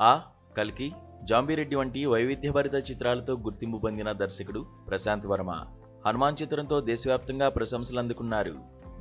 ఆ కల్కి, జాంబీరెడ్డి వంటి వైవిధ్యభరిత చిత్రాలతో గుర్తింపు పొందిన దర్శకుడు ప్రశాంత్ వర్మ హనుమాన్ చిత్రంతో దేశవ్యాప్తంగా ప్రశంసలు అందుకున్నారు.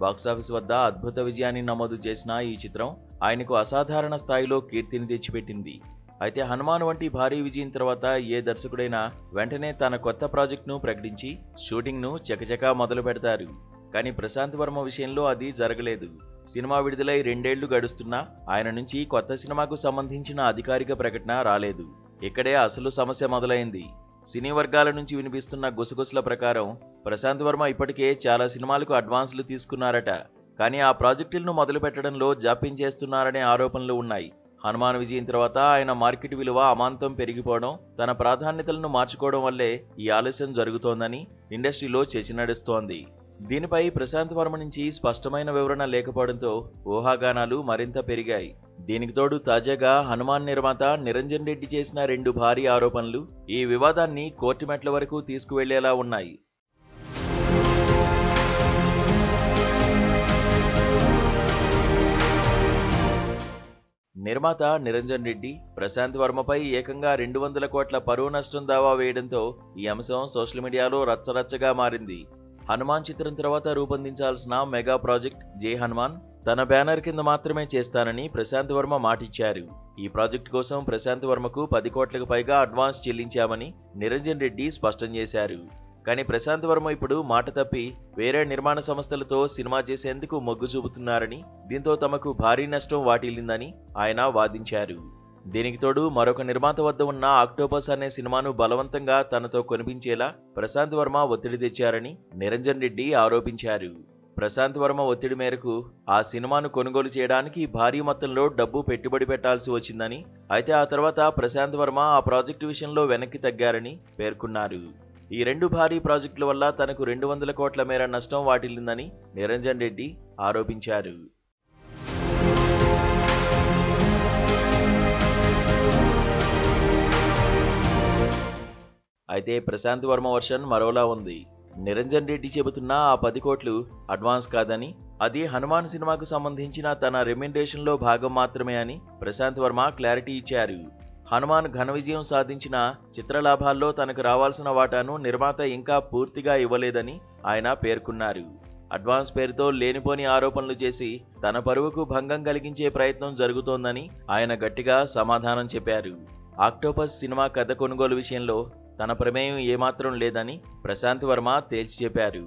బాక్సాఫీస్ వద్ద అద్భుత విజయాన్ని నమోదు చేసిన ఈ చిత్రం ఆయనకు అసాధారణ స్థాయిలో కీర్తిని తెచ్చిపెట్టింది. అయితే హనుమాన్ వంటి భారీ విజయం తర్వాత ఏ దర్శకుడైనా వెంటనే తన కొత్త ప్రాజెక్టును ప్రకటించి షూటింగ్ను చకచకా మొదలు పెడతారు. కానీ ప్రశాంత్ వర్మ విషయంలో అది జరగలేదు. సినిమా విడుదలై 2 ఏళ్లు గడుస్తున్నా ఆయన నుంచి కొత్త సినిమాకు సంబంధించిన అధికారిక ప్రకటన రాలేదు. ఇక్కడే అసలు సమస్య మొదలైంది. సినీ వర్గాల నుంచి వినిపిస్తున్న గుసగుసల ప్రకారం ప్రశాంత్ వర్మ ఇప్పటికే చాలా సినిమాలకు అడ్వాన్సులు తీసుకున్నారట. కానీ ఆ ప్రాజెక్టులను మొదలు పెట్టడంలో జాప్యం చేస్తున్నారనే ఆరోపణలు ఉన్నాయి. హనుమాన్ విజయం తర్వాత ఆయన మార్కెట్ విలువ అమాంతం పెరిగిపోవడం, తన ప్రాధాన్యతలను మార్చుకోవడం వల్లే ఈ ఆలస్యం జరుగుతోందని ఇండస్ట్రీలో చర్చ నడుస్తోంది. దీనిపై ప్రశాంత్ వర్మ నుంచి స్పష్టమైన వివరణ లేకపోవడంతో ఊహాగానాలు మరింత పెరిగాయి. దీనికి తోడు తాజాగా హనుమాన్ నిర్మాత నిరంజన్ రెడ్డి చేసిన 2 భారీ ఆరోపణలు ఈ వివాదాన్ని కోర్టు మెట్ల వరకు తీసుకువెళ్లేలా ఉన్నాయి. నిర్మాత నిరంజన్ రెడ్డి ప్రశాంత్ వర్మపై ఏకంగా 200 కోట్ల పరువు నష్టం దావా వేయడంతో ఈ అంశం సోషల్ మీడియాలో రచ్చరచ్చగా మారింది. హనుమాన్ చిత్రం తర్వాత రూపొందించాల్సిన మెగా ప్రాజెక్ట్ జై హనుమాన్ తన బ్యానర్ కింద మాత్రమే చేస్తానని ప్రశాంత్ వర్మ మాటిచ్చారు. ఈ ప్రాజెక్ట్ కోసం ప్రశాంత్ వర్మకు 10 కోట్లకు పైగా అడ్వాన్స్ చెల్లించామని నిరంజన్ రెడ్డి స్పష్టం చేశారు. కానీ ప్రశాంత్ వర్మ ఇప్పుడు మాట తప్పి వేరే నిర్మాణ సంస్థలతో సినిమా చేసేందుకు మొగ్గు చూపుతున్నారని, దీంతో తమకు భారీ నష్టం వాటిల్లిందని ఆయన వాదించారు. దీనికి తోడు మరొక నిర్మాత వద్ద ఉన్న ఆక్టోపస్ అనే సినిమాను బలవంతంగా తనతో కొనిపించేలా ప్రశాంత్ వర్మ ఒత్తిడి తెచ్చారని నిరంజన్ రెడ్డి ఆరోపించారు. ప్రశాంత్ వర్మ ఒత్తిడి మేరకు ఆ సినిమాను కొనుగోలు చేయడానికి భారీ మొత్తంలో డబ్బు పెట్టుబడి పెట్టాల్సి వచ్చిందని, అయితే ఆ తర్వాత ప్రశాంత్ వర్మ ఆ ప్రాజెక్టు విషయంలో వెనక్కి తగ్గారని పేర్కొన్నారు. ఈ 2 భారీ ప్రాజెక్టుల వల్ల తనకు 200 కోట్ల మేర నష్టం వాటిల్లిందని నిరంజన్ రెడ్డి ఆరోపించారు. అయితే ప్రశాంత్ వర్మ వర్షన్ మరోలా ఉంది. నిరంజన్ రెడ్డి చెబుతున్న ఆ 10 కోట్లు అడ్వాన్స్ కాదని, అది హనుమాన్ సినిమాకు సంబంధించిన తన రెమ్యునరేషన్లో భాగం మాత్రమే అని ప్రశాంత్ వర్మ క్లారిటీ ఇచ్చారు. హనుమాన్ ఘన విజయం సాధించిన చిత్ర లాభాల్లో తనకు రావాల్సిన వాటాను నిర్మాత ఇంకా పూర్తిగా ఇవ్వలేదని ఆయన పేర్కొన్నారు. అడ్వాన్స్ పేరుతో లేనిపోని ఆరోపణలు చేసి తన పరువుకు భంగం కలిగించే ప్రయత్నం జరుగుతోందని ఆయన గట్టిగా సమాధానం చెప్పారు. ఆక్టోపస్ సినిమా కథ కొనుగోలు విషయంలో తన ప్రమేయం ఏమాత్రం లేదని ప్రశాంత్ వర్మ తేల్చి చెప్పారు.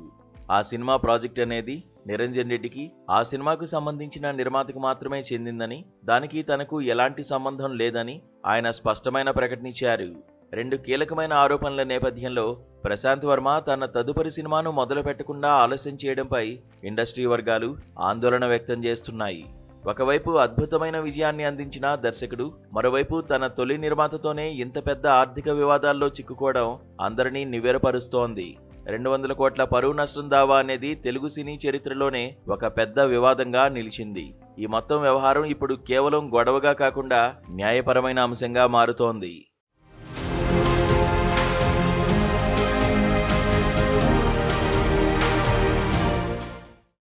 ఆ సినిమా ప్రాజెక్ట్ అనేది నిరంజన్ రెడ్డికి, ఆ సినిమాకు సంబంధించిన నిర్మాతకు మాత్రమే చెందిందని, దానికి తనకు ఎలాంటి సంబంధం లేదని ఆయన స్పష్టమైన ప్రకటనిచ్చారు. 2 కీలకమైన ఆరోపణల నేపథ్యంలో ప్రశాంత్ వర్మ తన తదుపరి సినిమాను మొదలు పెట్టకుండా ఆలస్యం చేయడంపై ఇండస్ట్రీ వర్గాలు ఆందోళన వ్యక్తం చేస్తున్నాయి. ఒకవైపు అద్భుతమైన విజయాన్ని అందించిన దర్శకుడు, మరోవైపు తన తొలి నిర్మాతతోనే ఇంత పెద్ద ఆర్థిక వివాదాల్లో చిక్కుకోవడం అందరినీ నివ్వెరపరుస్తోంది. 200 కోట్ల పరువు నష్టం దావా అనేది తెలుగు సినీ చరిత్రలోనే ఒక పెద్ద వివాదంగా నిలిచింది. ఈ మొత్తం వ్యవహారం ఇప్పుడు కేవలం గొడవగా కాకుండా న్యాయపరమైన అంశంగా మారుతోంది.